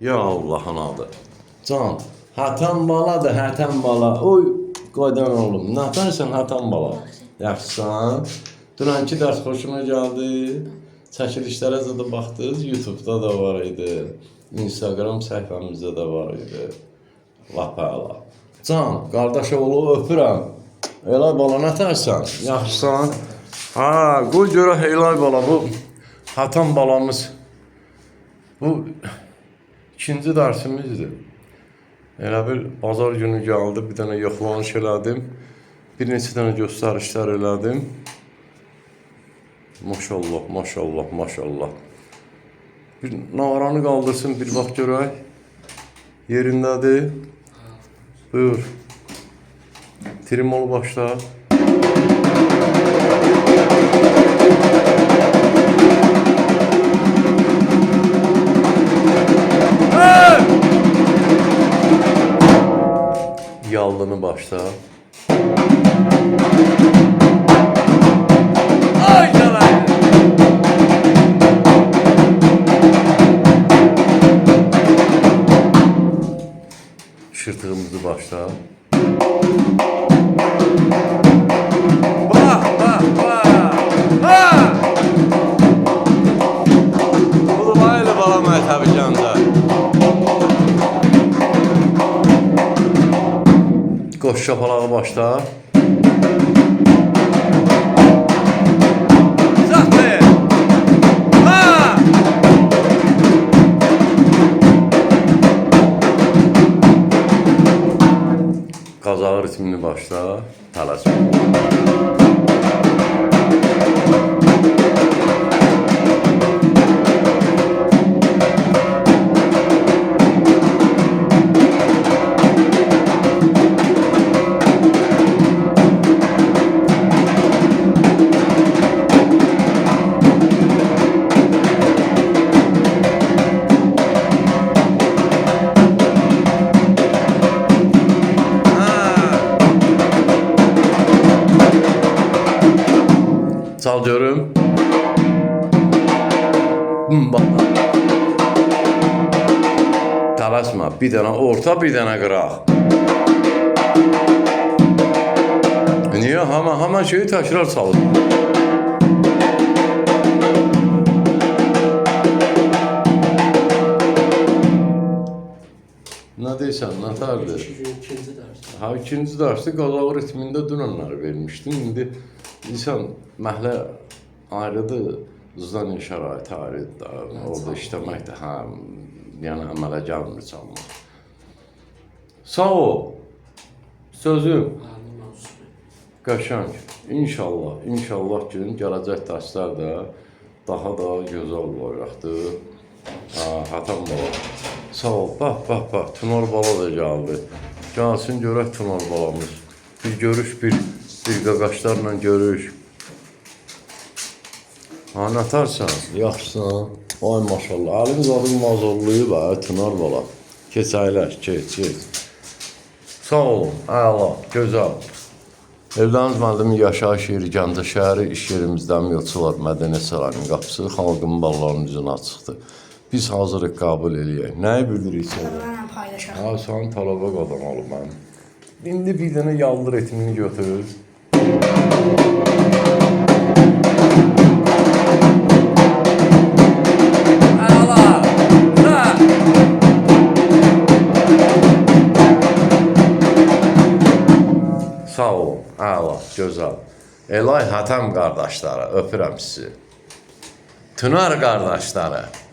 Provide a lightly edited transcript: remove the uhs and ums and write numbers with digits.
Ya Allah'ın adı. Can, Hatan baladır, Hatan bala. Oy, qoydan oğlum. Nə yaparsan Hatan bala? Yaxşısan? Dünənki dərs xoşuna gəldi. Çəkilişlərə də baxdınız. YouTube-da da var idi. Instagram səhifəmizdə də var idi. Lap əla. Can, qardaş oğlu öpürəm. Elay bala, nə tərsən? Yaxşısan? Ha, qoy görək Elay bala, bu Hatan balamız. Bu ikinci dərsimizdir. Elə bir bazar günü gəldi, bir dənə yoxlanış elədim. Bir neçə dənə göstərişlər elədim. Maşallah, maşallah, maşallah. Bir nağaranı qaldırsın, bir bax görək. Yerindədir. Buyur. Trimol başla. Yallını başla. Ay canım. Şırtığımızı başla. Bak, bak, bak. Ha! Bulmayla bala mətəbi canca. Qoş şapalağı başla. Zahdi! Ha! Qazağı ritmini başla. Tələsmə. Çal görüm. Bak. Tələsmə. Bir dənə orta, bir dənə qıraq. Niyə? Həmən şeyi təkrar çalır. Nə deyirsən, nə tərdir? İkinci dərs. Ha, ikinci dərsdə qazağı ritmində dünənlər vermişdim. İndi insan məhlə ayrıdır, zdan şəraiti ayrıdır. Orada işləmək də həm, yəni əmələ gəlmir çalmaq. Sağ ol. Sözüm. Qəşəng. İnşallah, inşallah ki, gələcək dərslər də daha da gözəl olacaqdır. Hatan bala. Sağ ol. Bax, Tunar bala da gəldi. Gəlsin görək Tunar balamız. Bir görüş, bir qaqaşlarla görüş. Ha, nə tarsan? Yaxşısan? Ay maşallah. Əlimiz adım mazorluyub, Tunar bala. Keç əyləş, keç. Sağ olun, əla, gözəl. Evləniz müəllimi yaşayış yeri Gəncə şəhəri, iş yerimizdən Milçılar Mədəniyyət Sarayının qapısı xalqın ballarının üzünə açıqdır. Biz hazırıq qəbul eləyək. Nəyi bildiririk sənə? Mənə paylaşaq. Ha, sən tələbə qadan olub mənim. İndi bir dənə yaldır etmini götür. Sağ olun, əla, gözəl. Elay Hətəm qardaşları, öpürəm sizi. Tunar qardaşları.